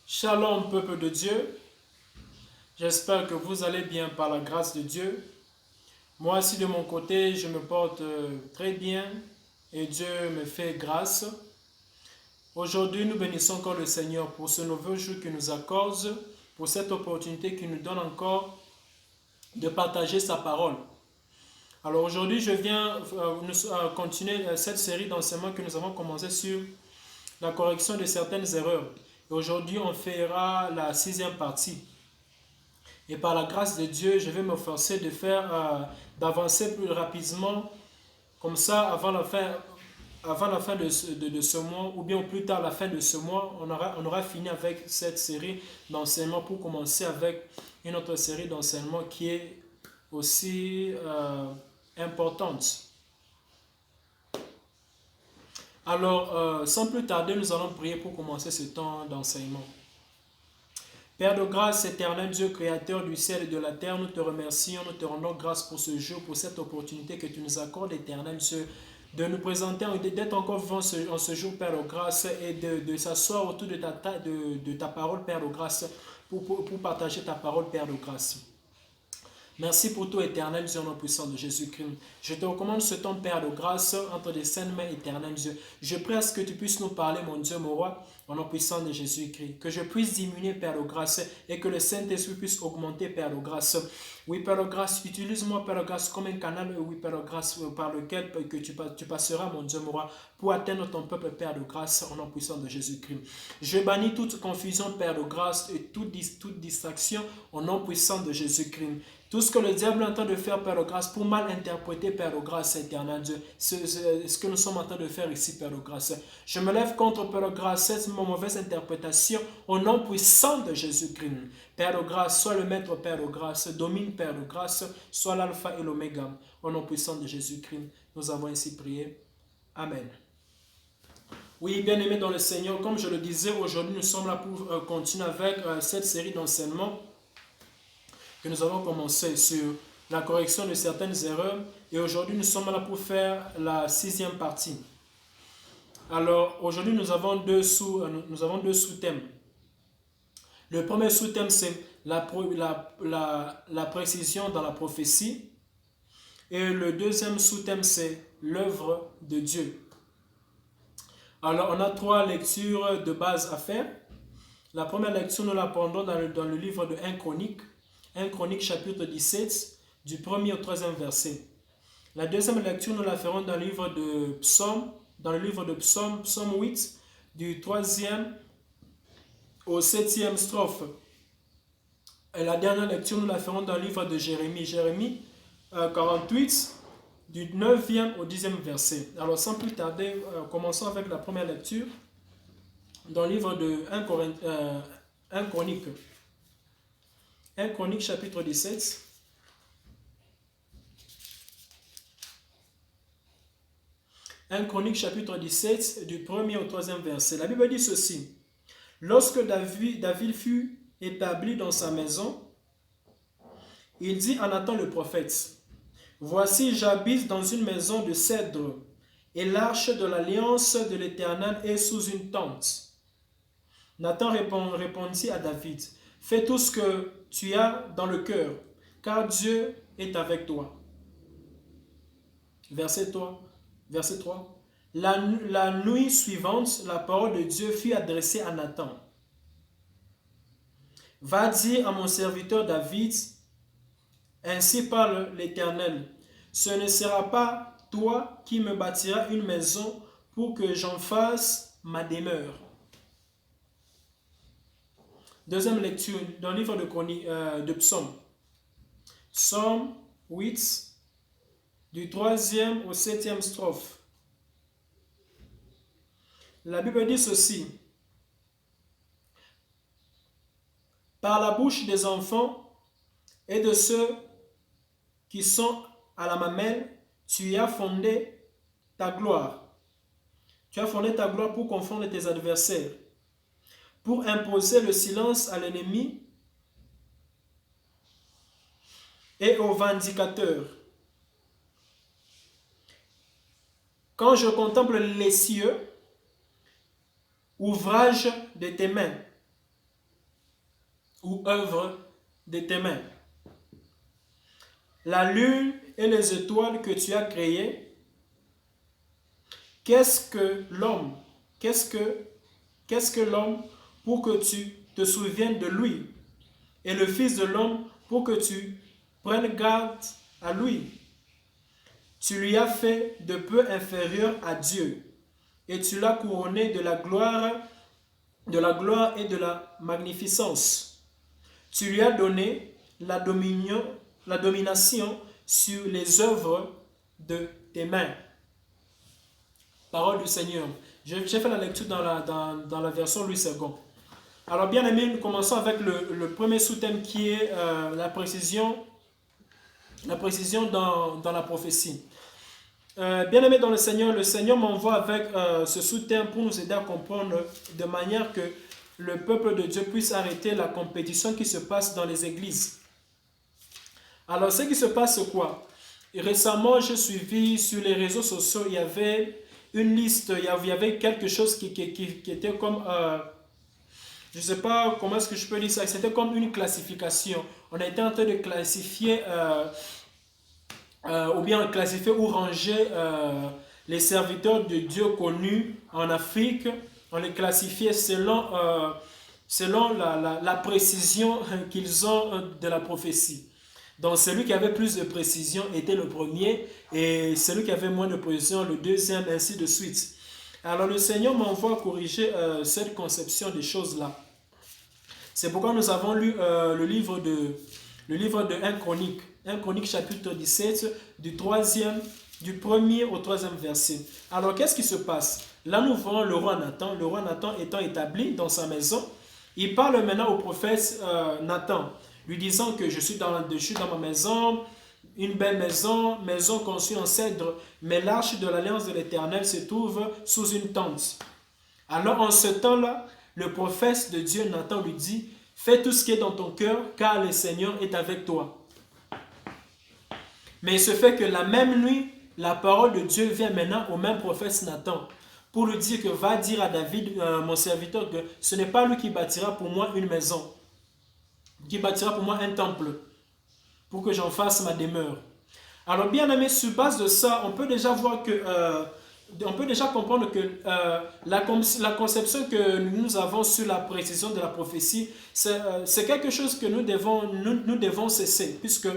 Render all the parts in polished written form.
Shalom, peuple de Dieu. J'espère que vous allez bien par la grâce de Dieu. Moi aussi, de mon côté, je me porte très bien et Dieu me fait grâce. Aujourd'hui, nous bénissons encore le Seigneur pour ce nouveau jour qu'il nous accorde, pour cette opportunité qu'il nous donne encore de partager sa parole. Alors aujourd'hui, je viens continuer cette série d'enseignements que nous avons commencé sur la correction de certaines erreurs. Et aujourd'hui, on fera la 6e partie. Et par la grâce de Dieu, je vais me forcer d'avancer plus rapidement, comme ça, avant la fin de ce mois, ou bien plus tard la fin de ce mois, on aura fini avec cette série d'enseignements pour commencer avec une autre série d'enseignements qui est aussi importante. Alors, sans plus tarder, nous allons prier pour commencer ce temps d'enseignement. Père de grâce, éternel Dieu, créateur du ciel et de la terre, nous te remercions, nous te rendons grâce pour ce jour, pour cette opportunité que tu nous accordes, éternel Dieu, de nous présenter, d'être encore vivants en ce jour, Père de grâce, et de s'asseoir autour de ta parole, Père de grâce, pour partager ta parole, Père de grâce. Merci pour tout, éternel Dieu, au nom puissant de Jésus-Christ. Je te recommande ce temps, Père de grâce, entre des saintes mains, éternel Dieu. Je prie à ce que tu puisses nous parler, mon Dieu, mon roi, au nom puissant de Jésus-Christ. Que je puisse diminuer, Père de grâce, et que le Saint-Esprit puisse augmenter, Père de grâce. Oui, Père de grâce, utilise-moi, Père de grâce, comme un canal, oui, Père de grâce, par lequel que tu passeras, mon Dieu, mon roi, pour atteindre ton peuple, Père de grâce, au nom puissant de Jésus-Christ. Je bannis toute confusion, Père de grâce, et toute distraction, au nom puissant de Jésus-Christ. Tout ce que le diable est en train de faire, Père de grâce, pour mal interpréter, Père de grâce, éternel Dieu, ce que nous sommes en train de faire ici, Père de grâce. Je me lève contre, Père de grâce, cette mauvaise interprétation au nom puissant de Jésus-Christ. Père de grâce, sois le maître, Père de grâce, domine, Père de grâce, sois l'alpha et l'oméga. Au nom puissant de Jésus-Christ, nous avons ainsi prié. Amen. Oui, bien-aimés dans le Seigneur, comme je le disais, aujourd'hui, nous sommes là pour continuer avec cette série d'enseignements que nous avons commencé sur la correction de certaines erreurs. Et aujourd'hui, nous sommes là pour faire la 6e partie. Alors, aujourd'hui, nous avons deux sous-thèmes. Le premier sous-thème, c'est la précision dans la prophétie. Et le deuxième sous-thème, c'est l'œuvre de Dieu. Alors, on a 3 lectures de base à faire. La première lecture, nous la prendrons dans le livre de 1 Chronique. 1 Chronique chapitre 17, du 1er au 3e verset. La deuxième lecture, nous la ferons dans le livre de Psaume, Psaume 8, du 3e au 7e strophe. Et la dernière lecture, nous la ferons dans le livre de Jérémie, 48, du 9e au 10e verset. Alors sans plus tarder, commençons avec la première lecture dans le livre de 1 Chronique. 1 Chronique chapitre 17. 1 Chronique chapitre 17 du 1er au 3e verset. La Bible dit ceci. Lorsque David fut établi dans sa maison, il dit à Nathan le prophète, « Voici, j'habite dans une maison de cèdre, et l'arche de l'alliance de l'Éternel est sous une tente. » Nathan répondit à David, « Fais tout ce que tu as dans le cœur, car Dieu est avec toi. » Verset 3. La nuit suivante, la parole de Dieu fut adressée à Nathan. « Va dire à mon serviteur David, ainsi parle l'Éternel, ce ne sera pas toi qui me bâtiras une maison pour que j'en fasse ma demeure. » Deuxième lecture dans le livre de Psaume. Psaume 8, du 3e au 7e strophe. La Bible dit ceci. Par la bouche des enfants et de ceux qui sont à la mamelle, tu as fondé ta gloire. Tu as fondé ta gloire pour confondre tes adversaires, pour imposer le silence à l'ennemi et aux vindicateurs. Quand je contemple les cieux, ouvrage de tes mains, ou œuvre de tes mains. La lune et les étoiles que tu as créées, qu'est-ce que l'homme? Qu'est-ce que l'homme pour que tu te souviennes de lui? Et le Fils de l'homme pour que tu prennes garde à lui? Tu lui as fait de peu inférieur à Dieu, et tu l'as couronné de la gloire et de la magnificence. Tu lui as donné la domination sur les œuvres de tes mains. Parole du Seigneur. J'ai fait la lecture dans la version Louis II. Alors bien aimé, nous commençons avec le premier sous-thème qui est la précision dans la prophétie. Bien-aimé dans le Seigneur m'envoie avec ce sous-thème pour nous aider à comprendre de manière que le peuple de Dieu puisse arrêter la compétition qui se passe dans les églises. Alors, ce qui se passe, c'est quoi? Récemment, j'ai suivi sur les réseaux sociaux, il y avait une liste, il y avait quelque chose qui était comme, je ne sais pas comment est-ce que je peux dire ça, c'était comme une classification. On était en train de classifier ou bien classifier ou ranger les serviteurs de Dieu connus en Afrique. On les classifiait selon la précision qu'ils ont de la prophétie. Donc celui qui avait plus de précision était le premier et celui qui avait moins de précision le deuxième, ainsi de suite. Alors le Seigneur m'envoie corriger cette conception des choses-là. C'est pourquoi nous avons lu le livre de 1 Chronique. 1 Chronique chapitre 17 du 1er au 3e verset. Alors qu'est-ce qui se passe? Là nous voyons le roi Nathan. Le roi Nathan étant établi dans sa maison, il parle maintenant au prophète Nathan, lui disant que je suis dans ma maison, une belle maison conçue en cèdre, mais l'arche de l'alliance de l'Éternel se trouve sous une tente. Alors en ce temps-là, le prophète de Dieu Nathan lui dit, fais tout ce qui est dans ton cœur, car le Seigneur est avec toi. Mais il se fait que la même nuit, la parole de Dieu vient maintenant au même prophète Nathan pour lui dire que va dire à David, mon serviteur, que ce n'est pas lui qui bâtira pour moi une maison, qui bâtira pour moi un temple, pour que j'en fasse ma demeure. Alors bien aimé, sur base de ça, on peut déjà voir que, on peut déjà comprendre que la conception que nous avons sur la précision de la prophétie, c'est quelque chose que nous devons cesser, puisque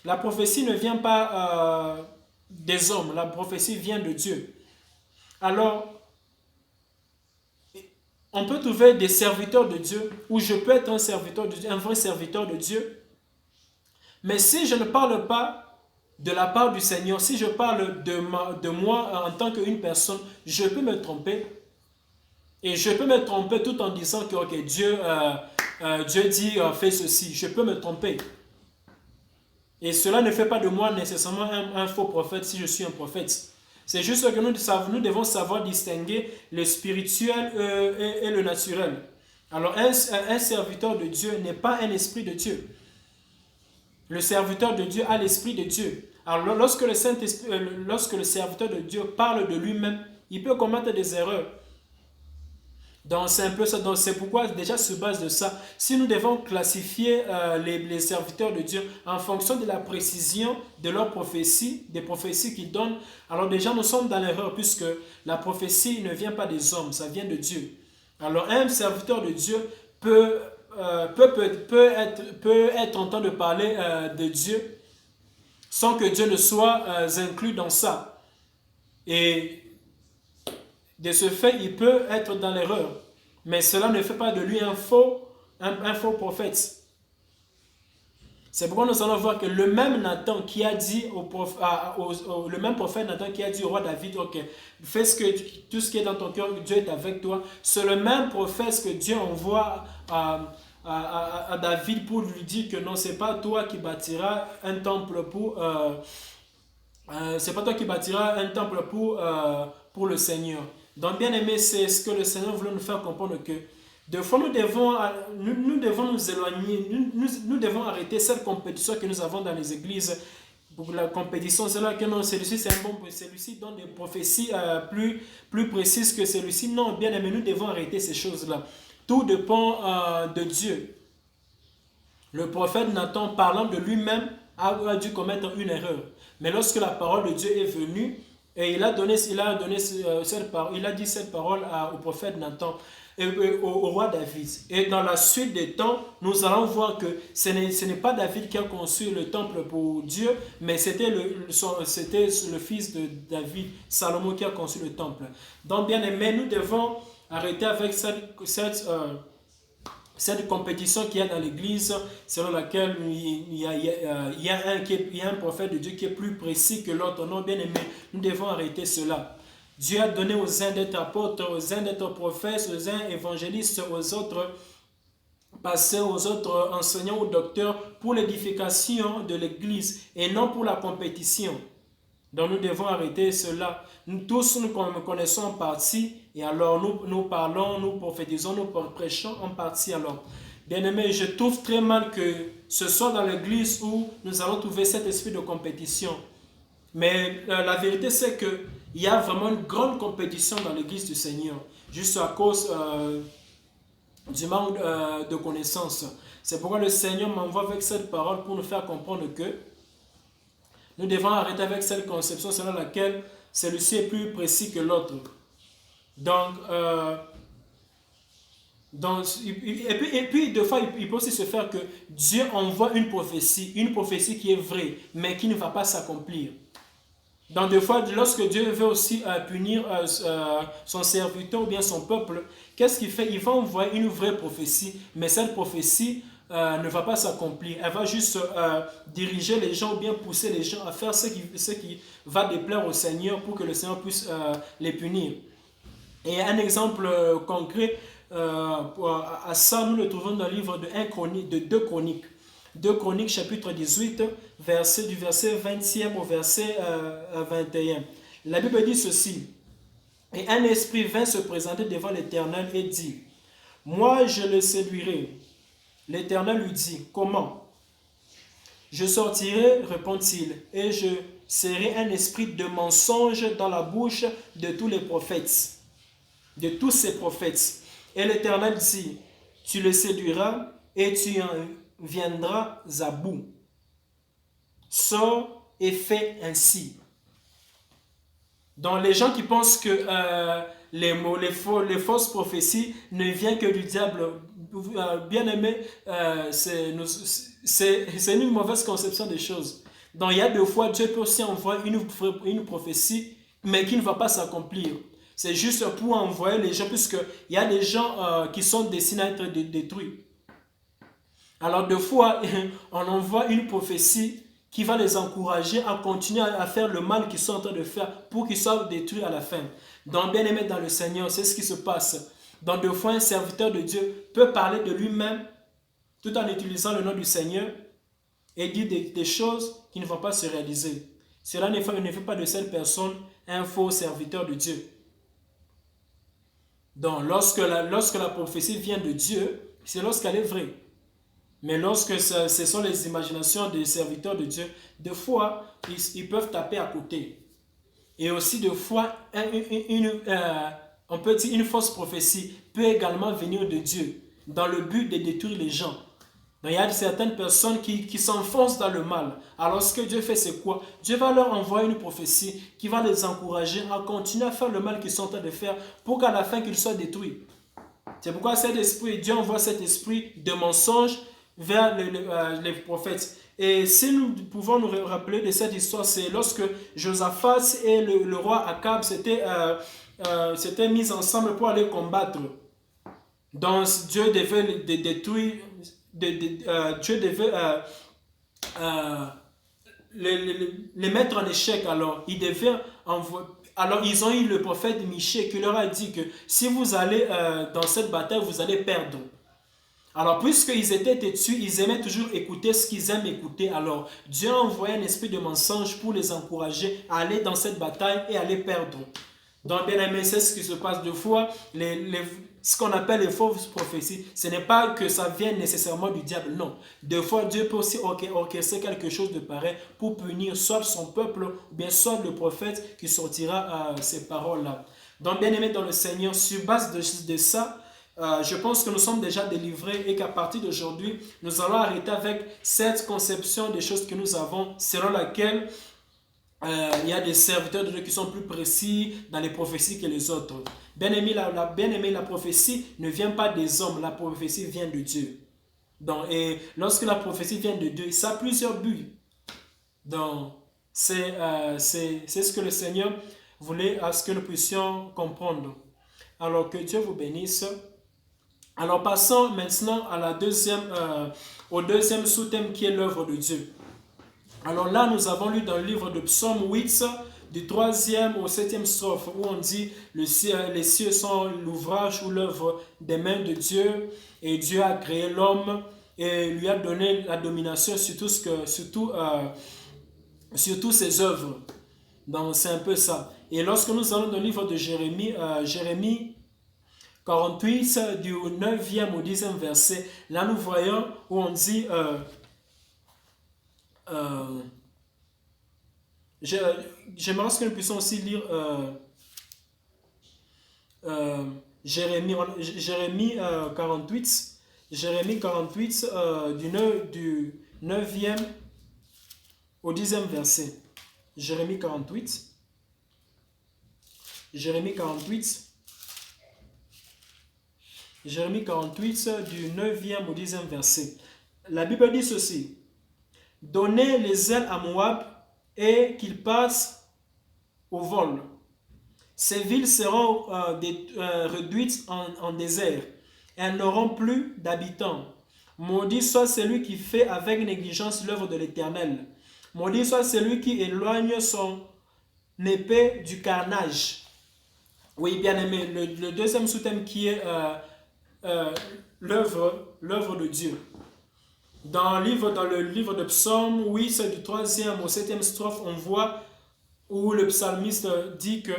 la prophétie ne vient pas des hommes, la prophétie vient de Dieu. Alors, on peut trouver des serviteurs de Dieu, ou je peux être un serviteur de Dieu, un vrai serviteur de Dieu. Mais si je ne parle pas de la part du Seigneur, si je parle de moi en tant qu'une personne, je peux me tromper. Et je peux me tromper tout en disant que okay, Dieu dit fais ceci. Je peux me tromper. Et cela ne fait pas de moi nécessairement un faux prophète si je suis un prophète. C'est juste que nous devons savoir distinguer le spirituel et le naturel. Alors un serviteur de Dieu n'est pas un esprit de Dieu. Le serviteur de Dieu a l'esprit de Dieu. Alors lorsque le serviteur de Dieu parle de lui-même, il peut commettre des erreurs. Donc c'est un peu ça. Donc c'est pourquoi déjà sur base de ça, si nous devons classifier les serviteurs de Dieu en fonction de la précision de leurs prophéties, des prophéties qu'ils donnent, alors déjà nous sommes dans l'erreur puisque la prophétie ne vient pas des hommes, ça vient de Dieu. Alors un serviteur de Dieu peut être en train de parler de Dieu sans que Dieu ne soit inclus dans ça. Et de ce fait, il peut être dans l'erreur. Mais cela ne fait pas de lui un faux prophète. C'est pourquoi nous allons voir que le même Nathan qui a dit le même prophète Nathan qui a dit au roi David, ok, fais tout ce qui est dans ton cœur, Dieu est avec toi. C'est le même prophète que Dieu envoie à David pour lui dire que non, c'est pas toi qui bâtiras un temple pour le Seigneur. Donc bien aimé, c'est ce que le Seigneur voulait nous faire comprendre, que des fois nous devons nous éloigner, nous devons arrêter cette compétition que nous avons dans les églises. Pour la compétition, c'est là que non, celui-ci c'est un bon, celui-ci donne des prophéties plus précises que celui-ci. Non, bien aimé, nous devons arrêter ces choses-là. Tout dépend de Dieu. Le prophète Nathan, parlant de lui-même, a dû commettre une erreur. Mais lorsque la parole de Dieu est venue, et il a dit cette parole au prophète Nathan, et au roi David. Et dans la suite des temps, nous allons voir que ce n'est pas David qui a construit le temple pour Dieu, mais c'était le fils de David, Salomon, qui a construit le temple. Donc, bien aimé, nous devons arrêter avec cette compétition qu'il y a dans l'église, selon laquelle il y a un prophète de Dieu qui est plus précis que l'autre. Non, bien aimé, nous devons arrêter cela. Dieu a donné aux uns d'être apôtres, aux uns d'être prophètes, aux uns évangélistes, aux autres pasteurs, aux autres enseignants ou docteurs pour l'édification de l'église et non pour la compétition. Donc nous devons arrêter cela. Nous tous, nous connaissons en partie, et alors nous parlons, nous prophétisons, nous prêchons en partie alors. Bien-aimés, je trouve très mal que ce soit dans l'église où nous allons trouver cet esprit de compétition. Mais la vérité, c'est qu'il y a vraiment une grande compétition dans l'église du Seigneur, juste à cause du manque de connaissances. C'est pourquoi le Seigneur m'envoie avec cette parole pour nous faire comprendre que nous devons arrêter avec cette conception selon laquelle celui-ci est plus précis que l'autre. Donc, et puis, des fois, il peut aussi se faire que Dieu envoie une prophétie qui est vraie, mais qui ne va pas s'accomplir. Donc, des fois, lorsque Dieu veut aussi punir son serviteur ou bien son peuple, qu'est-ce qu'il fait? Il va envoyer une vraie prophétie, mais cette prophétie ne va pas s'accomplir. Elle va juste diriger les gens ou bien pousser les gens à faire ce qui va déplaire au Seigneur pour que le Seigneur puisse les punir. Et un exemple concret à ça, nous le trouvons dans le livre de 2 Chroniques. 2 Chroniques chapitre 18, du verset 20e au verset 21. La Bible dit ceci. Et un esprit vint se présenter devant l'Éternel et dit, « Moi je le séduirai. » L'Éternel lui dit, « Comment? » « Je sortirai, répond-il, et je serai un esprit de mensonge dans la bouche de tous les prophètes. » De tous ces prophètes. Et l'Éternel dit, « Tu le séduiras et tu en viendras à bout. Sors et fais ainsi. » Donc les gens qui pensent que les fausses prophéties ne viennent que du diable, bien aimé, c'est une mauvaise conception des choses. Donc il y a des fois, Dieu peut aussi envoyer une prophétie, mais qui ne va pas s'accomplir. C'est juste pour envoyer les gens, puisqu'il y a des gens qui sont destinés à être détruits. Alors des fois, on envoie une prophétie qui va les encourager à continuer à faire le mal qu'ils sont en train de faire pour qu'ils soient détruits à la fin. Donc, bien aimé dans le Seigneur, c'est ce qui se passe. Donc, des fois, un serviteur de Dieu peut parler de lui-même tout en utilisant le nom du Seigneur et dire des choses qui ne vont pas se réaliser. Cela ne fait pas de cette personne un faux serviteur de Dieu. Donc, lorsque la prophétie vient de Dieu, c'est lorsqu'elle est vraie. Mais lorsque ce sont les imaginations des serviteurs de Dieu, des fois, ils peuvent taper à côté. Et aussi, des fois, on peut dire une fausse prophétie peut également venir de Dieu, dans le but de détruire les gens. Donc, il y a certaines personnes qui s'enfoncent dans le mal. Alors, ce que Dieu fait, c'est quoi? Dieu va leur envoyer une prophétie qui va les encourager à continuer à faire le mal qu'ils sont en train de faire pour qu'à la fin, qu'ils soient détruits. C'est pourquoi Dieu envoie cet esprit de mensonge vers les prophètes. Et si nous pouvons nous rappeler de cette histoire, c'est lorsque Josaphat et le roi Akab s'étaient mis ensemble pour aller combattre. Donc Dieu devait les détruire, Dieu devait les mettre en échec. Alors ils ont eu le prophète Michée qui leur a dit que si vous allez dans cette bataille, vous allez perdre. Alors, puisqu'ils étaient têtus, ils aimaient toujours écouter ce qu'ils aiment écouter. Alors, Dieu a envoyé un esprit de mensonge pour les encourager à aller dans cette bataille et à les perdre. Donc, bien aimé, c'est ce qui se passe deux fois. Ce qu'on appelle les fausses prophéties, ce n'est pas que ça vienne nécessairement du diable, non. Deux fois, Dieu peut aussi orchestrer quelque chose de pareil pour punir soit son peuple, ou bien soit le prophète qui sortira ces paroles-là. Donc, bien aimé dans le Seigneur, sur base de ça, je pense que nous sommes déjà délivrés et qu'à partir d'aujourd'hui, nous allons arrêter avec cette conception des choses que nous avons, selon laquelle il y a des serviteurs de Dieu qui sont plus précis dans les prophéties que les autres. Bien aimé, la prophétie ne vient pas des hommes, la prophétie vient de Dieu. Donc, et lorsque la prophétie vient de Dieu, ça a plusieurs buts. Donc, c'est ce que le Seigneur voulait à ce que nous puissions comprendre. Alors, que Dieu vous bénisse. Alors, passons maintenant à au deuxième sous-thème qui est l'œuvre de Dieu. Alors là, nous avons lu dans le livre de Psaume 8, du 3e au 7e strophe, où on dit les cieux sont l'ouvrage ou l'œuvre des mains de Dieu, et Dieu a créé l'homme et lui a donné la domination sur toutes ses œuvres. Donc c'est un peu ça. Et lorsque nous allons dans le livre de Jérémie, Jérémie 48, du 9e au 10e verset, là nous voyons où on dit... j'aimerais que nous puissions aussi lire Jérémie 48, Jérémie 48 du 9e au 10e verset. Jérémie 48 du 9e au 10e verset. La Bible dit ceci: donnez les ailes à Moab et qu'il passe au vol. Ces villes seront réduites en désert. Elles n'auront plus d'habitants. Maudit soit celui qui fait avec négligence l'œuvre de l'Éternel. Maudit soit celui qui éloigne son épée du carnage. Oui, bien aimé, le deuxième sous-thème qui est l'œuvre de Dieu. Dans le livre de Psaume 8, du 3e au 7e strophe, on voit où le psalmiste dit que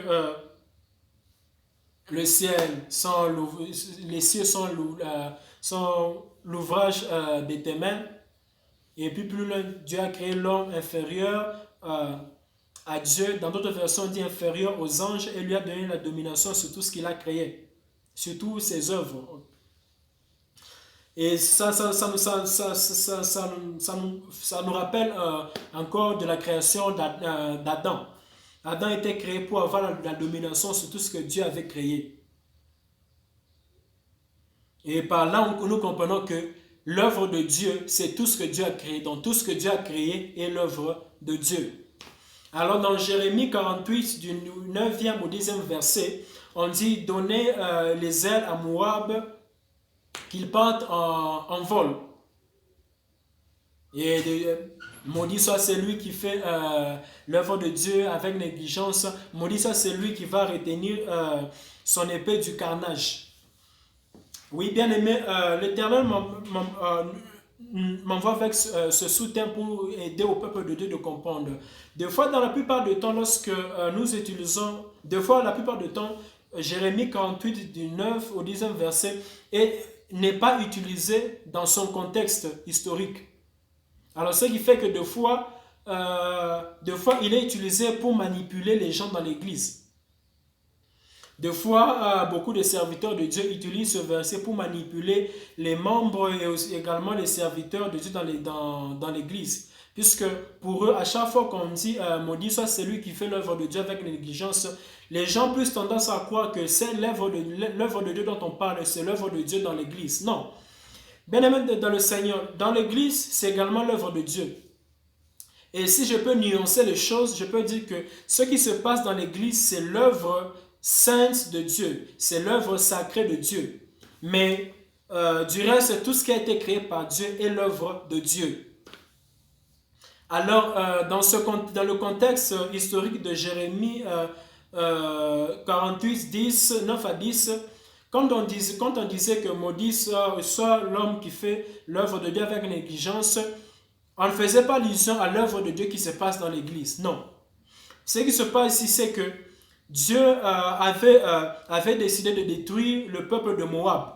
les cieux sont l'ouvrage de tes mains. Et puis plus loin, Dieu a créé l'homme inférieur à Dieu. Dans d'autres versions, on dit inférieur aux anges et lui a donné la domination sur tout ce qu'il a créé, sur toutes ses œuvres. Et ça nous rappelle encore de la création d'Adam. Adam était créé pour avoir la domination sur tout ce que Dieu avait créé. Et par là, nous comprenons que l'œuvre de Dieu, c'est tout ce que Dieu a créé. Donc tout ce que Dieu a créé est l'œuvre de Dieu. Alors dans Jérémie 48, du 9e au 10e verset, on dit « Donnez les ailes à Moab, qu'il parte en vol. » Et maudit soit celui qui fait l'œuvre de Dieu avec négligence. Maudit soit celui qui va retenir son épée du carnage. Oui, bien aimé, l'Éternel m'envoie avec ce sous-thème pour aider au peuple de Dieu de comprendre. Des fois, dans la plupart du temps, lorsque nous utilisons, Jérémie 48 du 9 au 10e verset n'est pas utilisé dans son contexte historique. Alors, ce qui fait que des fois, il est utilisé pour manipuler les gens dans l'église. Des fois, beaucoup de serviteurs de Dieu utilisent ce verset pour manipuler les membres et aussi également les serviteurs de Dieu dans l'église. Puisque pour eux, à chaque fois qu'on dit maudit soit celui qui fait l'œuvre de Dieu avec négligence, les gens ont plus tendance à croire que c'est l'œuvre de Dieu dont on parle, c'est l'œuvre de Dieu dans l'église. Non. Bien aimé dans le Seigneur, dans l'église, c'est également l'œuvre de Dieu. Et si je peux nuancer les choses, je peux dire que ce qui se passe dans l'église, c'est l'œuvre sainte de Dieu, c'est l'œuvre sacrée de Dieu. Mais du reste, tout ce qui a été créé par Dieu est l'œuvre de Dieu. Alors, dans le contexte historique de Jérémie 48, 10, 9 à 10, quand on disait que maudit soit l'homme qui fait l'œuvre de Dieu avec négligence, on ne faisait pas allusion à l'œuvre de Dieu qui se passe dans l'église. Non. Ce qui se passe ici, c'est que Dieu avait décidé de détruire le peuple de Moab.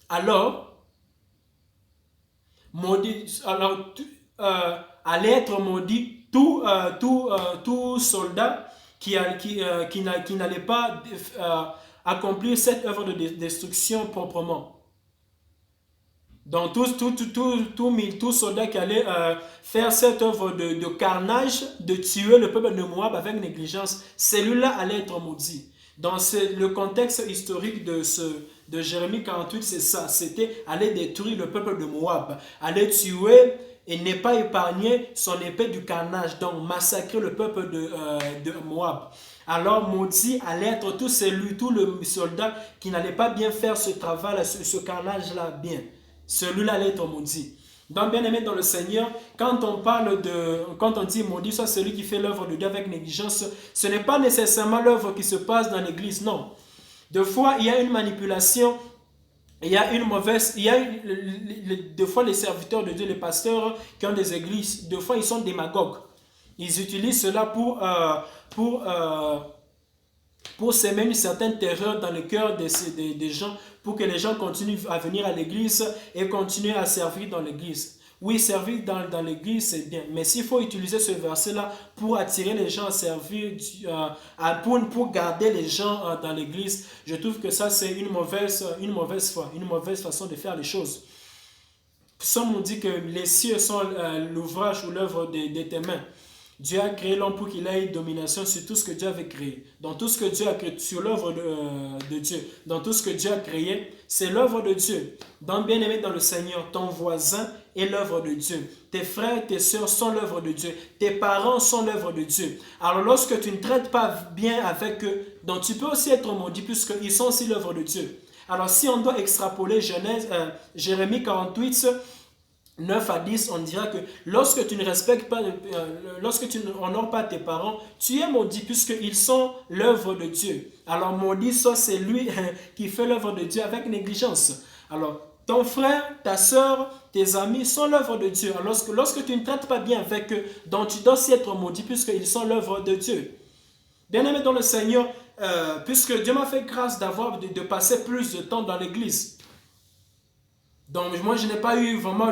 Alors, allait être maudit tout soldat qui n'allait pas accomplir cette œuvre de destruction proprement. Donc tout soldat qui allait faire cette œuvre de carnage, de tuer le peuple de Moab avec négligence, celui-là allait être maudit. Dans le contexte historique de Jérémie 48, c'est ça, c'était aller détruire le peuple de Moab, aller tuer et ne pas épargner son épée du carnage, donc massacrer le peuple de Moab. Alors maudit allait être tout le soldat qui n'allait pas bien faire ce travail, ce carnage-là bien. Celui-là allait être maudit. Donc, bien aimé dans le Seigneur, quand on dit maudit soit celui qui fait l'œuvre de Dieu avec négligence, ce n'est pas nécessairement l'œuvre qui se passe dans l'église, non. Des fois, il y a une manipulation, il y a une mauvaise, des fois les serviteurs de Dieu, les pasteurs qui ont des églises, des fois ils sont démagogues. Ils utilisent cela pour semer une certaine terreur dans le cœur des gens, pour que les gens continuent à venir à l'église et continuer à servir dans l'église. Oui, servir dans l'église, c'est bien, mais s'il faut utiliser ce verset-là pour attirer les gens à servir, pour garder les gens dans l'église, je trouve que ça, c'est une mauvaise foi, une mauvaise façon de faire les choses. Psaume nous dit que les cieux sont l'ouvrage ou l'œuvre de tes mains. Dieu a créé l'homme pour qu'il ait domination sur tout ce que Dieu avait créé. Dans tout ce que Dieu a créé, sur l'œuvre de Dieu. Dans tout ce que Dieu a créé, c'est l'œuvre de Dieu. Donc, bien aimé dans le Seigneur, ton voisin est l'œuvre de Dieu. Tes frères, tes sœurs sont l'œuvre de Dieu. Tes parents sont l'œuvre de Dieu. Alors, lorsque tu ne traites pas bien avec eux, donc tu peux aussi être maudit puisqu'ils sont aussi l'œuvre de Dieu. Alors, si on doit extrapoler Jérémie 48, 9 à 10, on dira que lorsque tu ne respectes pas, lorsque tu n'honores pas tes parents, tu es maudit puisqu'ils sont l'œuvre de Dieu. Alors maudit soit c'est lui qui fait l'œuvre de Dieu avec négligence. Alors ton frère, ta soeur, tes amis sont l'œuvre de Dieu. Alors lorsque tu ne traites pas bien avec eux, donc tu dois aussi être maudit puisqu'ils sont l'œuvre de Dieu. Bien-aimé dans le Seigneur, puisque Dieu m'a fait grâce de passer plus de temps dans l'église. Donc moi je n'ai pas eu vraiment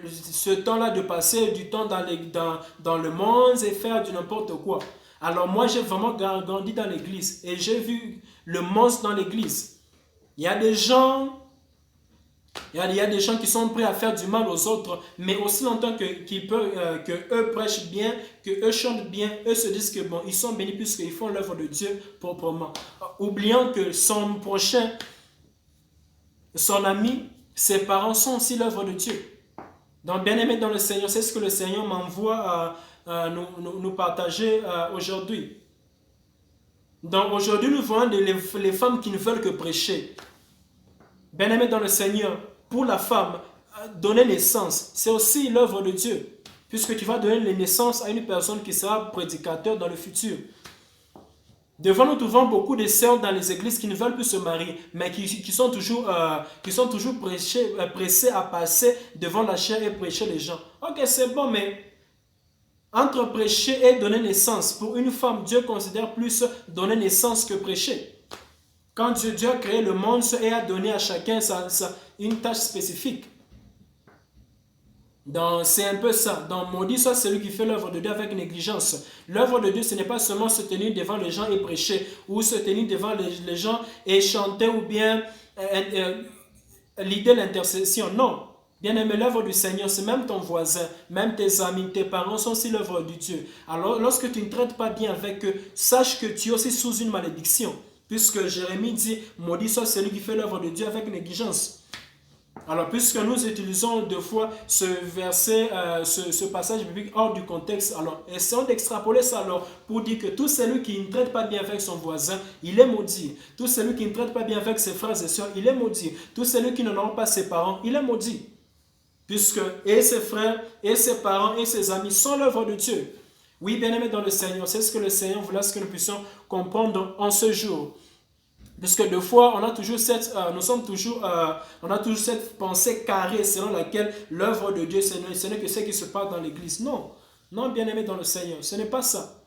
ce temps-là de passer du temps dans le monde et faire du n'importe quoi. Alors moi j'ai vraiment grandi dans l'église et j'ai vu le monstre dans l'église. Il y a des gens qui sont prêts à faire du mal aux autres, mais aussi longtemps que eux prêchent bien, que eux chantent bien, eux se disent que bon, ils sont bénis puisqu'ils font l'œuvre de Dieu proprement. Oubliant que son prochain, son ami, ses parents sont aussi l'œuvre de Dieu. Donc, bien aimé dans le Seigneur, c'est ce que le Seigneur m'envoie à nous partager aujourd'hui. Donc, aujourd'hui, nous voyons les femmes qui ne veulent que prêcher. Bien aimé dans le Seigneur, pour la femme, donner naissance, c'est aussi l'œuvre de Dieu. Puisque tu vas donner naissance à une personne qui sera prédicateur dans le futur. Devant nous trouvons beaucoup de sœurs dans les églises qui ne veulent plus se marier, mais qui sont toujours pressées à passer devant la chair et prêcher les gens. Ok, c'est bon, mais entre prêcher et donner naissance, pour une femme, Dieu considère plus donner naissance que prêcher. Quand Dieu a créé le monde et a donné à chacun une tâche spécifique. Donc, c'est un peu ça. Donc, maudit soit celui qui fait l'œuvre de Dieu avec négligence. L'œuvre de Dieu, ce n'est pas seulement se tenir devant les gens et prêcher, ou se tenir devant les gens et chanter, ou bien l'idée de l'intercession. Non. Bien aimé, l'œuvre du Seigneur, c'est même ton voisin, même tes amis, tes parents sont aussi l'œuvre de Dieu. Alors, lorsque tu ne traites pas bien avec eux, sache que tu es aussi sous une malédiction. Puisque Jérémie dit, maudit soit celui qui fait l'œuvre de Dieu avec négligence. Alors, puisque nous utilisons deux fois ce verset, ce passage biblique hors du contexte, alors essayons d'extrapoler ça alors pour dire que tout celui qui ne traite pas bien avec son voisin, il est maudit. Tout celui qui ne traite pas bien avec ses frères et sœurs, il est maudit. Tout celui qui n'honore pas ses parents, il est maudit. Puisque et ses frères, et ses parents, et ses amis sont l'œuvre de Dieu. Oui, bien-aimés dans le Seigneur, c'est ce que le Seigneur voulait que nous puissions comprendre en ce jour. Puisque deux fois, on a toujours cette pensée carrée selon laquelle l'œuvre de Dieu, ce n'est que ce qui se passe dans l'église. Non, non, bien-aimé dans le Seigneur, ce n'est pas ça.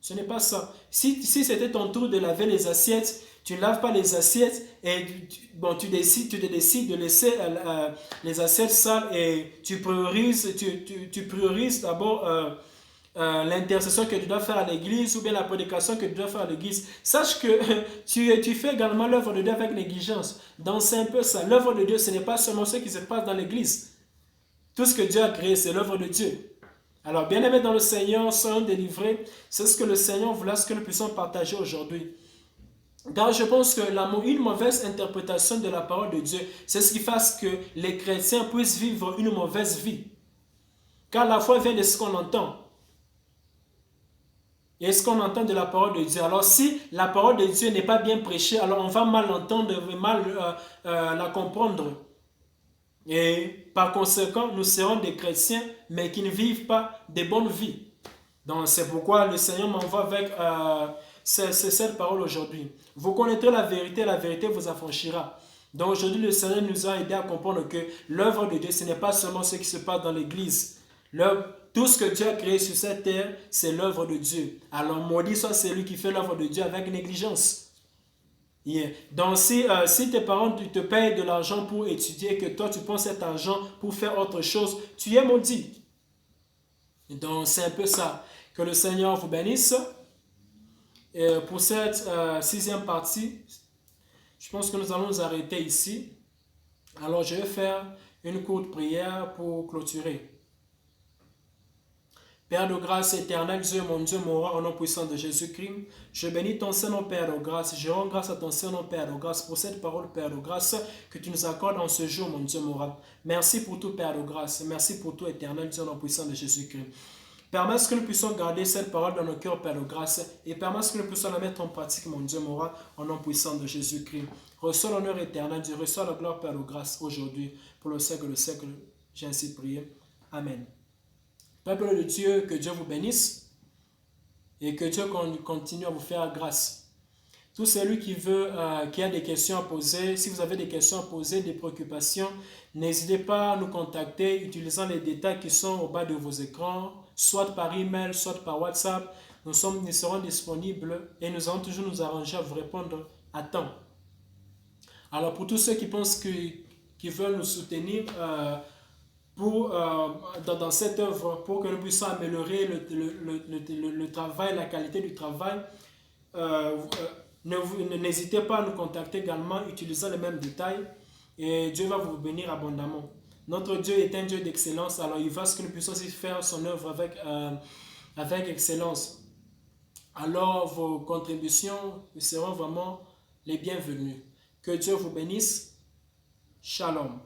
Ce n'est pas ça. Si c'était ton tour de laver les assiettes, tu ne laves pas les assiettes et tu décides de laisser les assiettes sales et tu priorises d'abord l'intercession que tu dois faire à l'église ou bien la prédication que tu dois faire à l'église, sache que tu fais également l'œuvre de Dieu avec négligence. Donc c'est un peu ça. L'œuvre de Dieu, ce n'est pas seulement ce qui se passe dans l'église. Tout ce que Dieu a créé, c'est l'œuvre de Dieu. Alors, bien aimés dans le Seigneur, soyons délivrés. C'est ce que le Seigneur voulait que nous puissions partager aujourd'hui. Car je pense que une mauvaise interprétation de la parole de Dieu, c'est ce qui fait que les chrétiens puissent vivre une mauvaise vie. Car la foi vient de ce qu'on entend. Et ce qu'on entend de la parole de Dieu. Alors si la parole de Dieu n'est pas bien prêchée, alors on va mal l'entendre, mal la comprendre. Et par conséquent, nous serons des chrétiens, mais qui ne vivent pas de bonnes vies. Donc c'est pourquoi le Seigneur m'envoie avec cette parole aujourd'hui. Vous connaîtrez la vérité vous affranchira. Donc aujourd'hui, le Seigneur nous a aidé à comprendre que l'œuvre de Dieu, ce n'est pas seulement ce qui se passe dans l'église. Tout ce que Dieu a créé sur cette terre, c'est l'œuvre de Dieu. Alors maudit soit celui qui fait l'œuvre de Dieu avec négligence. Yeah. Donc si tes parents te payent de l'argent pour étudier, que toi tu prends cet argent pour faire autre chose, tu es maudit. Donc c'est un peu ça. Que le Seigneur vous bénisse. Et pour cette sixième partie, je pense que nous allons nous arrêter ici. Alors je vais faire une courte prière pour clôturer. Père de grâce éternelle, Dieu, mon roi, au nom puissant de Jésus-Christ, je bénis ton Saint-Nom, Père de grâce. Je rends grâce à ton Saint-Nom, Père de grâce, pour cette parole, Père de grâce, que tu nous accordes en ce jour, mon Dieu, mon roi. Merci pour tout, Père de grâce. Merci pour tout, éternel, Dieu, au nom puissant de Jésus-Christ. Permets que nous puissions garder cette parole dans nos cœurs, Père de grâce, et permets que nous puissions la mettre en pratique, mon Dieu, mon roi, au nom puissant de Jésus-Christ. Reçois l'honneur éternel, Dieu, reçois la gloire, Père de grâce, aujourd'hui, pour le siècle de siècle. J'ai ainsi prié. Amen. Peuple de Dieu, que Dieu vous bénisse et que Dieu continue à vous faire grâce. Tout celui qui a des questions à poser, si vous avez des questions à poser, des préoccupations, n'hésitez pas à nous contacter utilisant les détails qui sont au bas de vos écrans, soit par email, soit par WhatsApp. Nous serons disponibles et nous allons toujours nous arranger à vous répondre à temps. Alors pour tous ceux qui pensent qui veulent nous soutenir, dans cette œuvre, pour que nous puissions améliorer le travail, la qualité du travail, n'hésitez pas à nous contacter également, utilisant les mêmes détails, et Dieu va vous bénir abondamment. Notre Dieu est un Dieu d'excellence, alors il va ce que nous puissions aussi faire son œuvre avec excellence. Alors vos contributions seront vraiment les bienvenues. Que Dieu vous bénisse. Shalom.